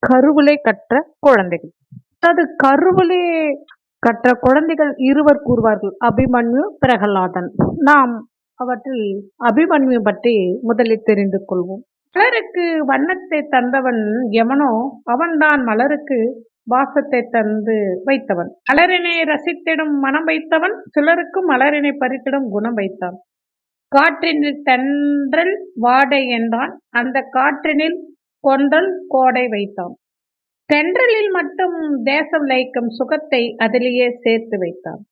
கருவிலே கற்ற குழந்தைகள். அதாவது கருவிலே கற்ற குழந்தைகள் இருவர் கூறுவார்கள், அபிமன்யு, பிரகலாதன். நாம் அவற்றில் அபிமன்யு பற்றி முதலில் தெரிந்து கொள்வோம். மலருக்கு வண்ணத்தை தந்தவன் எவனோ அவன்தான் மலருக்கு வாசத்தை தந்து வைத்தவன். மலரினை ரசித்திடும் மனம் வைத்தவன் சிலருக்கும் மலரினை பறித்திடும் குணம் வைத்தான். காற்றினில் தென்றல் வாடை என்றான், அந்த காற்றினில் கொன்றல் கோடை வைத்தான். தென்றலில் மட்டும் தேசம் லயிக்கும் சுகத்தை அதிலேயே சேர்த்து வைத்தான்.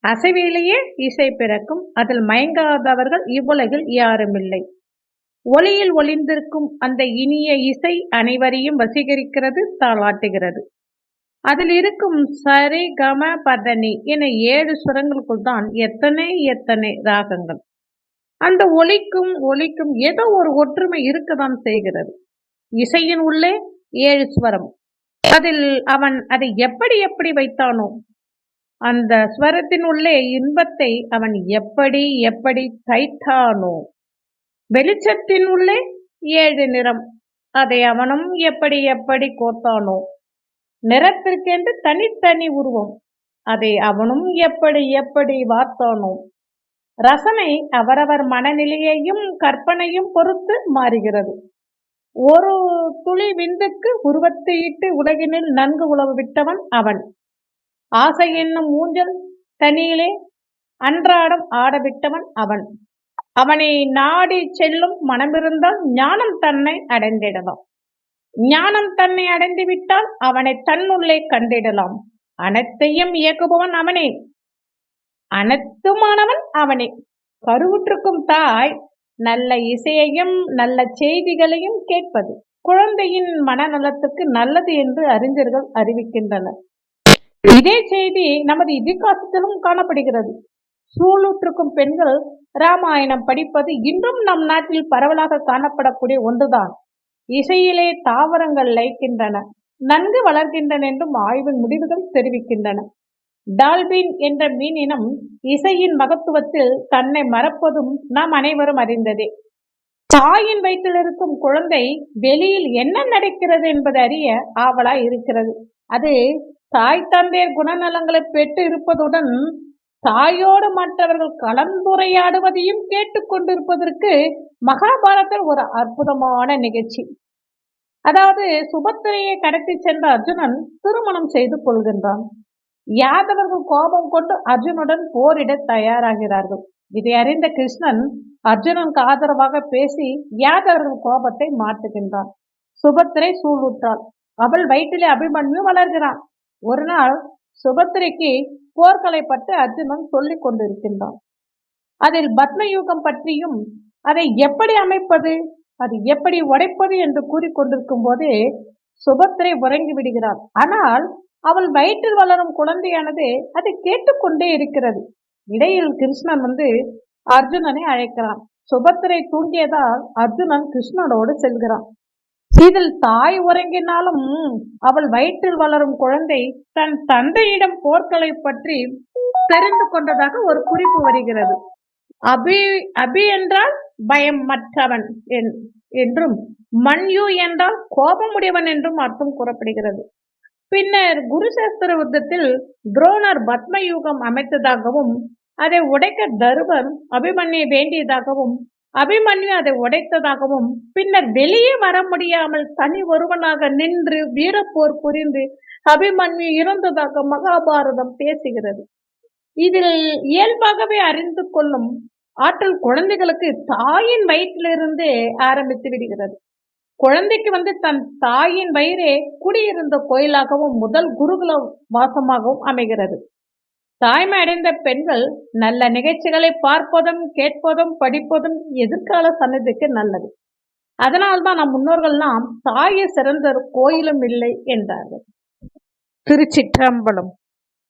அசைவிலேயே இசை பிறக்கும், அதில் மயங்காதவர்கள் இவ்வுலகில் யாரும் இல்லை. ஒளியில் ஒளிந்திருக்கும் அந்த இனிய இசை அனைவரையும் வசீகரிக்கிறது, தாளாட்டுகிறது. அதில் இருக்கும் சரி கம பதனி என 7 சுரங்களுக்குள் தான் எத்தனை எத்தனை ராகங்கள். அந்த ஒலிக்கும் ஏதோ ஒரு ஒற்றுமை இருக்கதான் செய்கிறது. இசையின் உள்ளே 7 ஸ்வரம். அதில் அவன் அதை எப்படி எப்படி வைத்தானோ, அந்த ஸ்வரத்தின் உள்ளே இன்பத்தை அவன் எப்படி எப்படி தைத்தானோ. வெளிச்சத்தின் உள்ளே 7 நிறம், அதை அவனும் எப்படி எப்படி கோத்தானோ. நிறத்திற்கென்று தனித்தனி உருவம், அதை அவனும் எப்படி எப்படி வார்த்தானோ. ரசனை அவரவர் மனநிலையையும் கற்பனையும் பொறுத்து மாறுகிறது. ஒரு துளி விந்துக்கு உருவத்தை இட்டு உலகினில் நன்கு உழவு விட்டவன் அவன். ஆசை என்னும் ஊஞ்சல் தனியிலே அன்றாடம் ஆடவிட்டவன் அவன். அவனை நாடி செல்லும் மனமிருந்தால் ஞானம் தன்னை அடைந்திடலாம். ஞானம் தன்னை அடைந்து விட்டால் அவனை தன்னுள்ளே கண்டிடலாம். அனைத்தையும் இயக்குபவன் அவனே, அனைத்துமானவன் அவனே. கருவுற்றிருக்கும் தாய் நல்ல இசையையும் நல்ல செய்திகளையும் கேட்பது குழந்தையின் மனநலத்துக்கு நல்லது என்று அறிஞர்கள் அறிவிக்கின்றனர். இதே செய்தி நமது இதிகாசத்திலும் காணப்படுகிறது. சூளுற்றிருக்கும் பெண்கள் ராமாயணம் படிப்பது இன்றும் நம் நாட்டில் பரவலாக காணப்படக்கூடிய ஒன்றுதான். இசையிலே தாவரங்கள் லயிக்கின்றன, நன்கு வளர்கின்றன என்றும் ஆய்வின் முடிவுகள் தெரிவிக்கின்றன. டால்பின் என்ற மீனினம் இசையின் மகத்துவத்தில் தன்னை மறப்பதும் நாம் அனைவரும் அறிந்ததே. தாயின் வயிற்றில் இருக்கும் குழந்தை வெளியில் என்ன நடக்கிறது என்பதை அறிய ஆவலாய் இருக்கிறது. அது தாய் தந்தையர் குணநலங்களை பெற்று இருப்பதுடன் தாயோடு மற்றவர்கள் கலந்துரையாடுவதையும் கேட்டுக்கொண்டிருப்பதற்கு மகாபாரதத்தில் ஒரு அற்புதமான நிகழ்ச்சி. அதாவது சுபத்திரையை கடத்தி சென்ற அர்ஜுனன் திருமணம் செய்து கொள்கின்றான். யாதவர்கள் கோபம் கொண்டு அர்ஜுனுடன் போரிட தயாராகிறார்கள். இதை அறிந்த கிருஷ்ணன் அர்ஜுனனுக்கு ஆதரவாக பேசி யாதவர்கள் கோபத்தை மாற்றுகின்றான். சுபத்திரை சூளுற்றாள். அவள் வயிற்றிலே அபிமன்யு வளர்கிறான். ஒரு நாள் சுபத்திரைக்கு போர்க்களை பற்றி அர்ஜுனன் சொல்லிக் கொண்டிருக்கின்றான். அதில் பத்மயூகம் பற்றியும் அதை எப்படி அமைப்பது, அது எப்படி உடைப்பது என்று கூறிக்கொண்டிருக்கும் போதே சுபத்திரை உறங்கி விடுகிறாள். ஆனால் அவள் வயிற்றில் வளரும் குழந்தையானது அதை கேட்டுக்கொண்டே இருக்கிறது. இடையில் கிருஷ்ணன் அர்ஜுனனை அழைக்கிறான். சுபத்திரை தூங்கியதால் அர்ஜுனன் கிருஷ்ணனோடு செல்கிறான். இதில் தாய் உறங்கினாலும் அவள் வயிற்றில் வளரும் குழந்தை தன் தந்தையிடம் போர்க்களை பற்றி தெரிந்து கொண்டதாக ஒரு குறிப்பு வருகிறது. அபி என்றால் பயம் மற்றவன் என்றும், மன்யு என்றால் கோபமுடையவன் என்றும் அர்த்தம் கூறப்படுகிறது. பின்னர் குருசேஸ்திர யுத்தத்தில் துரோணர் பத்மயூகம் அமைத்ததாகவும் அதை உடைக்க தருபர் அபிமன்யை வேண்டியதாகவும் அபிமன்யு அதை உடைத்ததாகவும் பின்னர் வெளியே வர முடியாமல் தனி ஒருவனாக நின்று வீரப்போர் புரிந்து அபிமன்யு இறந்ததாக மகாபாரதம் பேசுகிறது. இதில் இயல்பாகவே அறிந்து கொள்ளும் ஆற்றல் குழந்தைகளுக்கு தாயின் வயிற்றிலிருந்தே ஆரம்பித்து விடுகிறது. குழந்தைக்கு தன் தாயின் வயிறே குடியிருந்த கோயிலாகவும் முதல் குருகுல வாசமாகவும் அமைகிறது. தாய்மை அடைந்த பெண்கள் நல்ல நிகழ்ச்சிகளை பார்ப்பதும் கேட்பதும் படிப்பதும் எதிர்கால சன்னதிக்கு நல்லது. அதனால்தான் நம் முன்னோர்கள்லாம் தாயை சிறந்த கோயிலும் இல்லை என்றார்கள். திருச்சிற்றம்பலம்.